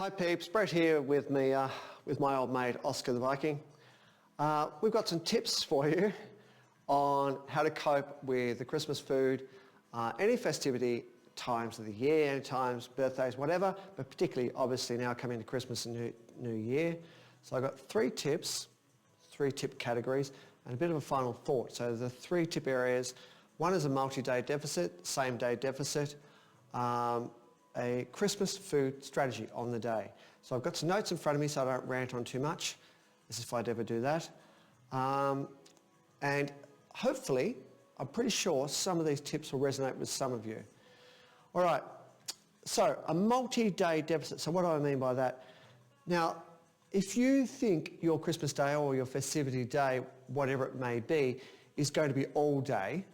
Hi peeps, Brett here with me, with my old mate Oscar the Viking. We've got some tips for you on how to cope with the Christmas food, any festivity times of the year, any times, birthdays, whatever, but particularly obviously now coming to Christmas and New Year. So I've got three tip categories and a bit of a final thought. So the three tip areas, one is a multi-day deficit, same day deficit, a Christmas food strategy on the day. So I've got some notes in front of me so I don't rant on too much, as if I'd ever do that. And hopefully, I'm pretty sure some of these tips will resonate with some of you. All right, so a multi-day deficit. So what do I mean by that? Now, if you think your Christmas day or your festivity day, whatever it may be, is going to be all day,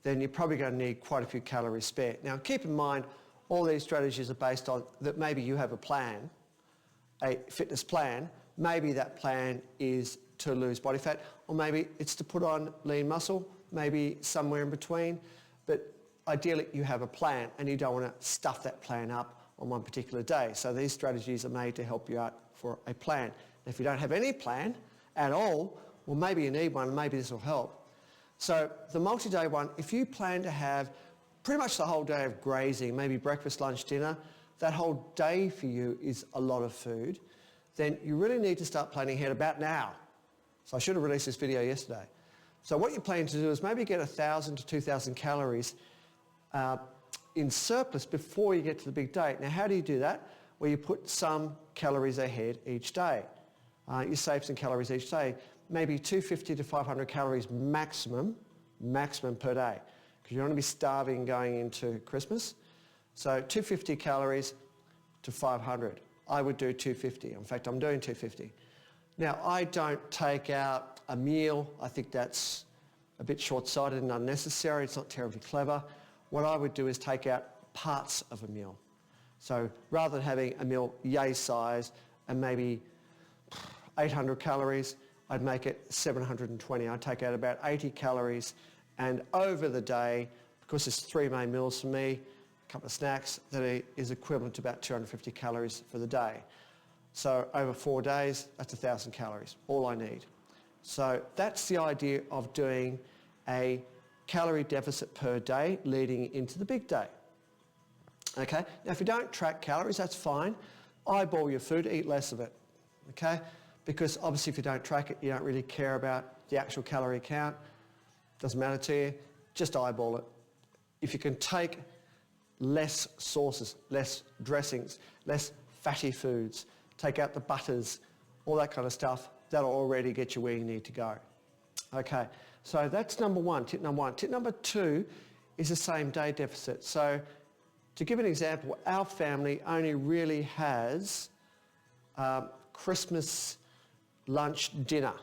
then you're probably going to need quite a few calories spare. Now, keep in mind, all these strategies are based on that maybe you have a plan, a fitness plan. Maybe that plan is to lose body fat, or maybe it's to put on lean muscle, maybe somewhere in between. But ideally, you have a plan and you don't want to stuff that plan up on one particular day. So these strategies are made to help you out for a plan. And if you don't have any plan at all, well, maybe you need one and maybe this will help. So the multi-day one, if you plan to have pretty much the whole day of grazing, maybe breakfast, lunch, dinner, that whole day for you is a lot of food, then you really need to start planning ahead about now. So I should have released this video yesterday. So what you're planning to do is maybe get 1,000 to 2,000 calories in surplus before you get to the big day. Now, how do you do that? Well, you put some calories ahead each day. You save some calories each day, maybe 250 to 500 calories maximum per day, because you don't want to be starving going into Christmas. So 250 calories to 500. I would do 250. In fact, I'm doing 250. Now, I don't take out a meal. I think that's a bit short-sighted and unnecessary. It's not terribly clever. What I would do is take out parts of a meal. So rather than having a meal yay size and maybe 800 calories, I'd make it 720. I'd take out about 80 calories, and over the day, because there's three main meals for me, a couple of snacks, that is equivalent to about 250 calories for the day. So over 4 days, that's 1,000 calories, all I need. So that's the idea of doing a calorie deficit per day leading into the big day. Okay, now if you don't track calories, that's fine. Eyeball your food, eat less of it, okay? Because obviously if you don't track it, you don't really care about the actual calorie count. Doesn't matter to you, just eyeball it. If you can take less sauces, less dressings, less fatty foods, take out the butters, all that kind of stuff, that'll already get you where you need to go. Okay, so that's number one, tip number one. Tip number two is the same day deficit. So to give an example, our family only really has Christmas lunch dinner.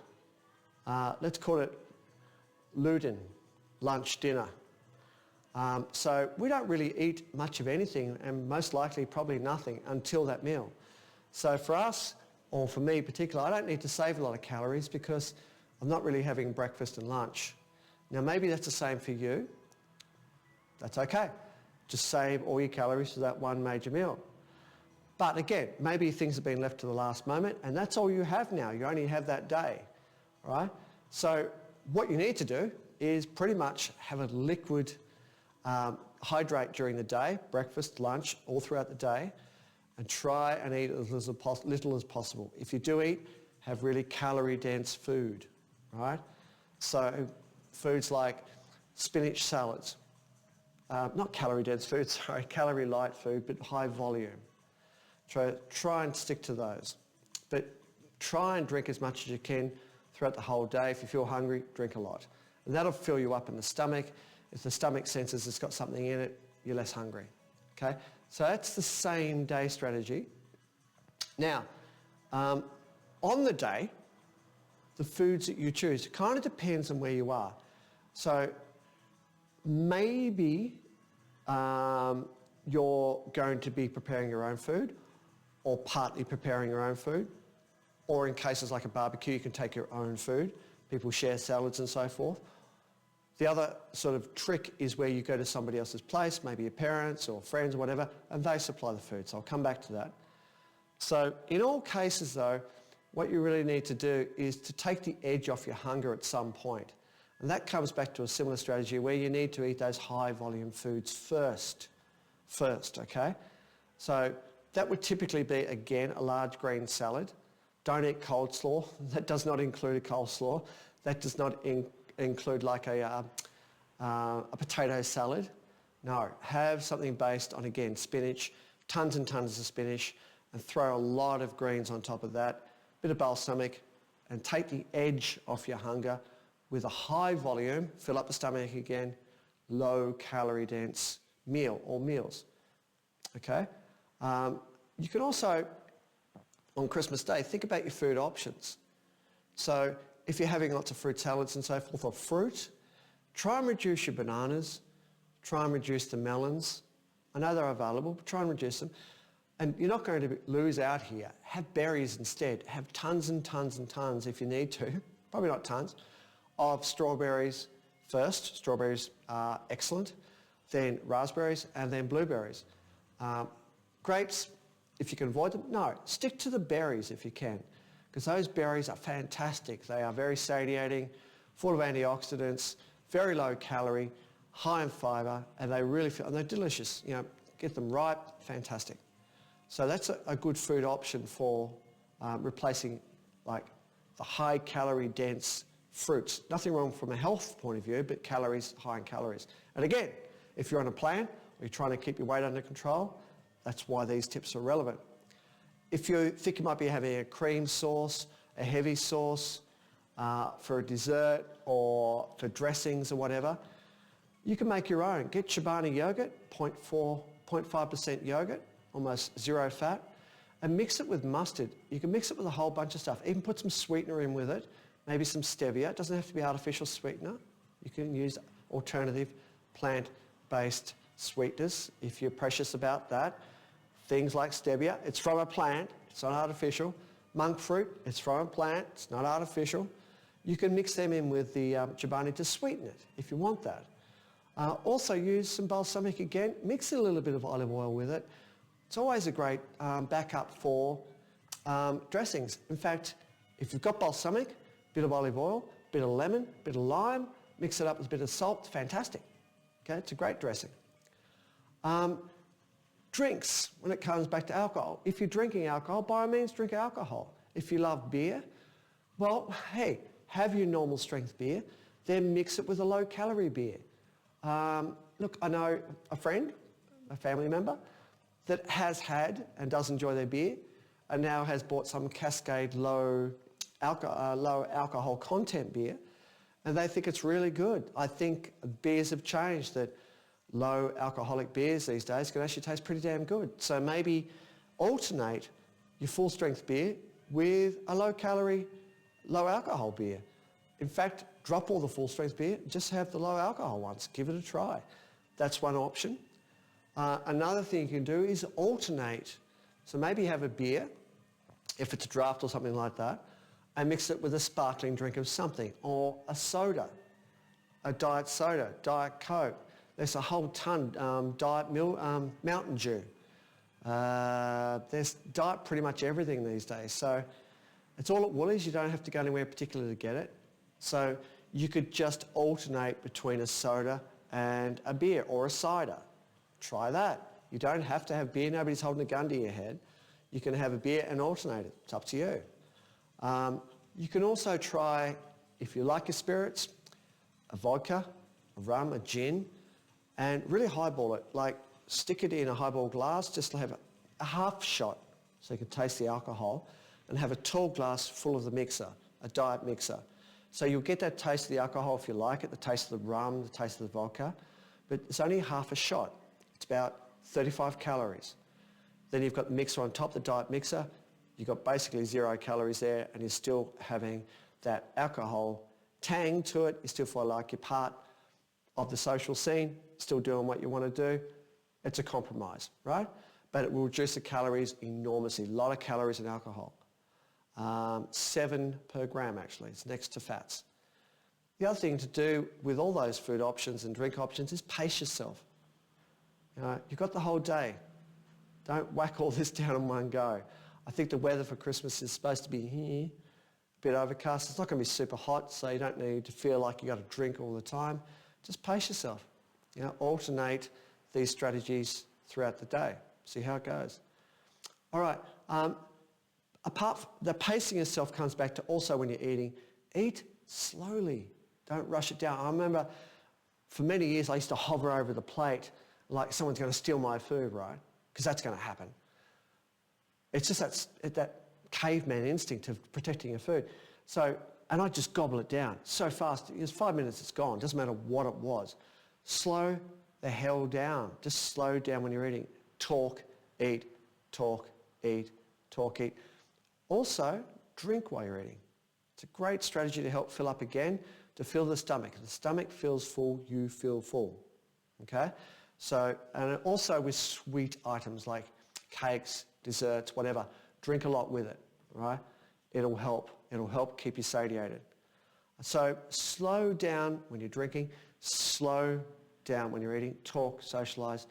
Let's call it Luden, lunch dinner. So we don't really eat much of anything, and most likely probably nothing until that meal. So for us, or for me particularly, I don't need to save a lot of calories because I'm not really having breakfast and lunch. Now maybe that's the same for you. That's okay. Just save all your calories for that one major meal. But again, maybe things have been left to the last moment and that's all you have now. You only have that day, all right? So what you need to do is pretty much have a liquid hydrate during the day, breakfast, lunch, all throughout the day, and try and eat as little as possible. If you do eat, have really calorie-dense food, right? So foods like spinach salads, not calorie-dense food, sorry, calorie-light food, but high volume. Try and stick to those. But try and drink as much as you can throughout the whole day. If you feel hungry, drink a lot. And that'll fill you up in the stomach. If the stomach senses it's got something in it, you're less hungry. Okay? So that's the same day strategy. Now, on the day, the foods that you choose, it kind of depends on where you are. So maybe you're going to be preparing your own food, or partly preparing your own food, or in cases like a barbecue, you can take your own food. People share salads and so forth. The other sort of trick is where you go to somebody else's place, maybe your parents or friends or whatever, and they supply the food. So I'll come back to that. So in all cases though, what you really need to do is to take the edge off your hunger at some point. And that comes back to a similar strategy where you need to eat those high volume foods first, okay? So that would typically be, again, a large green salad. Don't eat coleslaw. That does not include a coleslaw. That does not include like a potato salad. No, have something based on, again, spinach, tons and tons of spinach, and throw a lot of greens on top of that, bit of balsamic, and take the edge off your hunger with a high volume, fill up the stomach again, low calorie dense meal or meals, okay? You can also, on Christmas Day, think about your food options. So if you're having lots of fruit salads and so forth, or fruit, try and reduce your bananas, try and reduce the melons. I know they're available, but try and reduce them. And you're not going to lose out here. Have berries instead. Have tons and tons and tons, if you need to, probably not tons, of strawberries first. Strawberries are excellent. Then raspberries, and then blueberries. Grapes, if you can avoid them, no. Stick to the berries if you can, because those berries are fantastic. They are very satiating, full of antioxidants, very low calorie, high in fibre, and they really feel, and they're delicious. You know, get them ripe, fantastic. So that's a good food option for replacing like the high calorie dense fruits. Nothing wrong from a health point of view, but calories, high in calories. And again, if you're on a plan or you're trying to keep your weight under control, that's why these tips are relevant. If you think you might be having a cream sauce, a heavy sauce for a dessert or for dressings or whatever, you can make your own. Get Chobani yogurt, 0.5% yogurt, almost zero fat, and mix it with mustard. You can mix it with a whole bunch of stuff. Even put some sweetener in with it, maybe some stevia. It doesn't have to be artificial sweetener. You can use alternative plant-based sweeteners if you're precious about that. Things like stevia, it's from a plant, it's not artificial. Monk fruit, it's from a plant, it's not artificial. You can mix them in with the Chobani to sweeten it if you want that. Also use some balsamic again, mix a little bit of olive oil with it. It's always a great backup for dressings. In fact, if you've got balsamic, bit of olive oil, bit of lemon, bit of lime, mix it up with a bit of salt, fantastic. Okay, it's a great dressing. Drinks, when it comes back to alcohol. If you're drinking alcohol, by all means drink alcohol. If you love beer, well, hey, have your normal strength beer, then mix it with a low calorie beer. Look, I know a friend, a family member, that has had and does enjoy their beer and now has bought some Cascade low alcohol content beer, and they think it's really good. I think beers have changed, that low alcoholic beers these days can actually taste pretty damn good. So maybe alternate your full strength beer with a low calorie, low alcohol beer. In fact, drop all the full strength beer, just have the low alcohol ones. Give it a try. That's one option. Another thing you can do is alternate. So maybe have a beer, if it's a draft or something like that, and mix it with a sparkling drink of something, or a soda, a diet soda, diet Coke. There's a whole ton, Mountain Dew. There's diet pretty much everything these days. So it's all at Woolies. You don't have to go anywhere particular to get it. So you could just alternate between a soda and a beer or a cider. Try that. You don't have to have beer. Nobody's holding a gun to your head. You can have a beer and alternate it. It's up to you. You can also try, if you like your spirits, a vodka, a rum, a gin, and really highball it. Like stick it in a highball glass, just have a half shot so you can taste the alcohol, and have a tall glass full of the mixer, a diet mixer. So you'll get that taste of the alcohol if you like it, the taste of the rum, the taste of the vodka, but it's only half a shot. It's about 35 calories. Then you've got the mixer on top, the diet mixer. You've got basically 0 calories there, and you're still having that alcohol tang to it. You still feel like you're part of the social scene, still doing what you want to do. It's a compromise, right? But it will reduce the calories enormously. A lot of calories in alcohol. 7 per gram actually. It's next to fats. The other thing to do with all those food options and drink options is pace yourself. You know, you've got the whole day. Don't whack all this down in one go. I think the weather for Christmas is supposed to be here, a bit overcast. It's not going to be super hot, so you don't need to feel like you've got to drink all the time. Just pace yourself. Alternate these strategies throughout the day. See how it goes. All right. Apart from the pacing yourself comes back to also when you're eating, eat slowly. Don't rush it down. I remember for many years I used to hover over the plate like someone's going to steal my food, right? Because that's going to happen. It's just that caveman instinct of protecting your food. And I just gobble it down so fast. It's 5 minutes, it's gone. Doesn't matter what it was. Slow the hell down. Just slow down when you're eating. Talk, eat, talk, eat, talk, eat. Also, drink while you're eating. It's a great strategy to help fill up again, to fill the stomach. If the stomach feels full, you feel full. Okay? And also with sweet items like cakes, desserts, whatever, drink a lot with it, right? It'll help. It'll help keep you satiated. So slow down when you're drinking, slow down when you're eating, talk, socialise,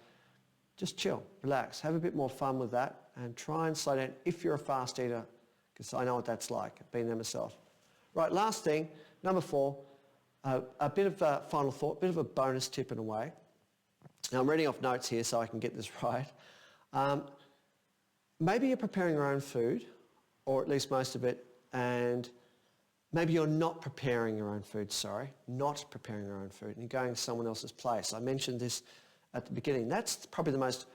just chill, relax, have a bit more fun with that and try and slow down if you're a fast eater, because I know what that's like, I've been there myself. Right, last thing, number 4, a bit of a final thought, a bit of a bonus tip in a way. Now I'm reading off notes here so I can get this right. Maybe you're preparing your own food, or at least most of it, and maybe you're not preparing your own food, not preparing your own food, and you're going to someone else's place. I mentioned this at the beginning. That's probably the most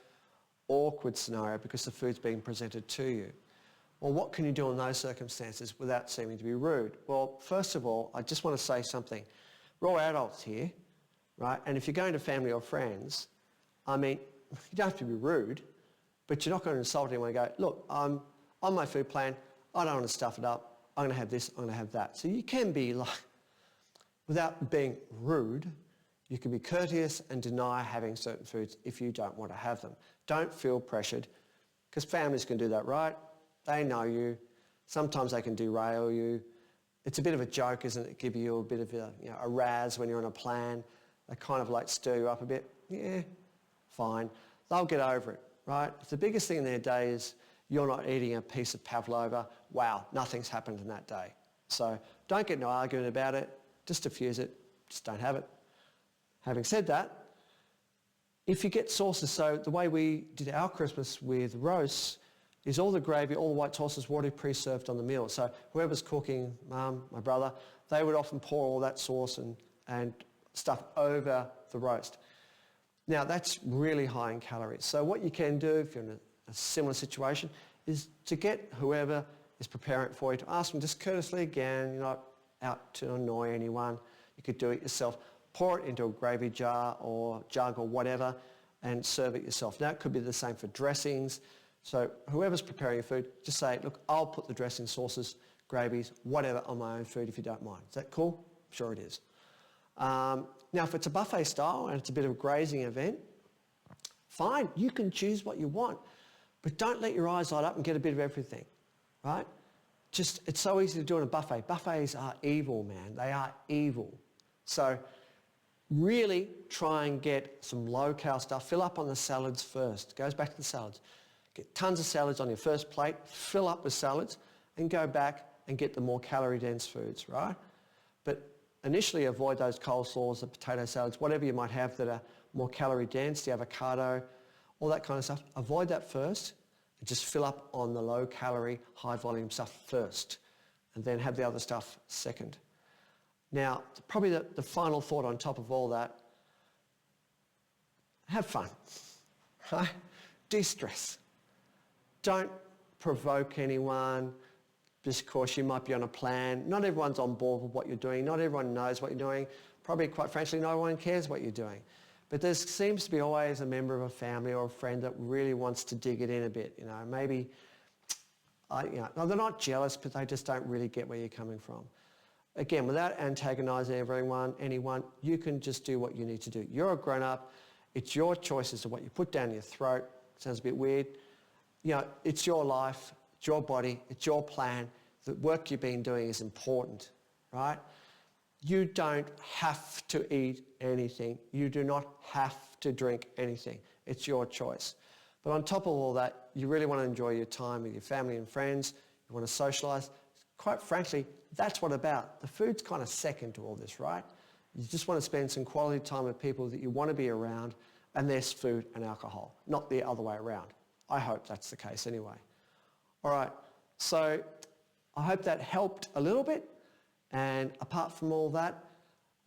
awkward scenario because the food's being presented to you. Well, what can you do in those circumstances without seeming to be rude? Well, first of all, I just want to say something. We're all adults here, right? And if you're going to family or friends, I mean, you don't have to be rude, but you're not going to insult anyone and go, look, I'm on my food plan, I don't want to stuff it up, I'm going to have this, I'm going to have that. So you can be like, without being rude, you can be courteous and deny having certain foods if you don't want to have them. Don't feel pressured, because families can do that, right? They know you. Sometimes they can derail you. It's a bit of a joke, isn't it? Give you a bit of a razz when you're on a plan. They kind of like stir you up a bit. Yeah, fine. They'll get over it, right? If the biggest thing in their day is you're not eating a piece of pavlova, wow, nothing's happened in that day. So don't get in an argument about it. Just diffuse it. Just don't have it. Having said that, if you get sauces, so the way we did our Christmas with roasts is all the gravy, all the white sauces were already pre-served on the meal. So whoever's cooking, Mum, my brother, they would often pour all that sauce and stuff over the roast. Now that's really high in calories. So what you can do if you're in a similar situation is to get whoever is preparing it for you to ask them just courteously again, you're not out to annoy anyone. You could do it yourself. Pour it into a gravy jar or jug or whatever and serve it yourself. Now it could be the same for dressings. So whoever's preparing your food, just say, look, I'll put the dressing, sauces, gravies, whatever on my own food if you don't mind. Is that cool? Sure it is. Now if it's a buffet style and it's a bit of a grazing event, fine, you can choose what you want. But don't let your eyes light up and get a bit of everything, right? It's so easy to do in a buffet. Buffets are evil, man. They are evil. So really try and get some low-cal stuff. Fill up on the salads first. It goes back to the salads. Get tons of salads on your first plate, fill up with salads, and go back and get the more calorie-dense foods, right? But initially avoid those coleslaws, the potato salads, whatever you might have that are more calorie-dense, the avocado, all that kind of stuff. Avoid that first and just fill up on the low-calorie, high-volume stuff first, and then have the other stuff second. Now, probably the final thought on top of all that, have fun, right? De-stress. Don't provoke anyone just because you might be on a plan. Not everyone's on board with what you're doing. Not everyone knows what you're doing. Probably, quite frankly, no one cares what you're doing. But there seems to be always a member of a family or a friend that really wants to dig it in a bit. Maybe, they're not jealous, but they just don't really get where you're coming from. Again, without antagonising anyone, you can just do what you need to do. You're a grown-up. It's your choice as to what you put down your throat. Sounds a bit weird. It's your life, it's your body, it's your plan. The work you've been doing is important, right? You don't have to eat anything. You do not have to drink anything. It's your choice. But on top of all that, you really want to enjoy your time with your family and friends. You want to socialise. Quite frankly, that's what it's about. The food's kind of second to all this, right? You just want to spend some quality time with people that you want to be around, and there's food and alcohol, not the other way around. I hope that's the case anyway. All right, so I hope that helped a little bit. And apart from all that,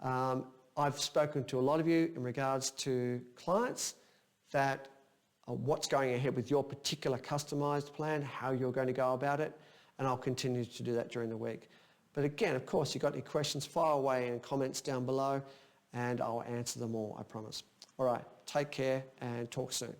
I've spoken to a lot of you in regards to clients that what's going ahead with your particular customised plan, how you're going to go about it, and I'll continue to do that during the week. But again, of course, you've got any questions, fire away in comments down below, and I'll answer them all, I promise. All right, take care and talk soon.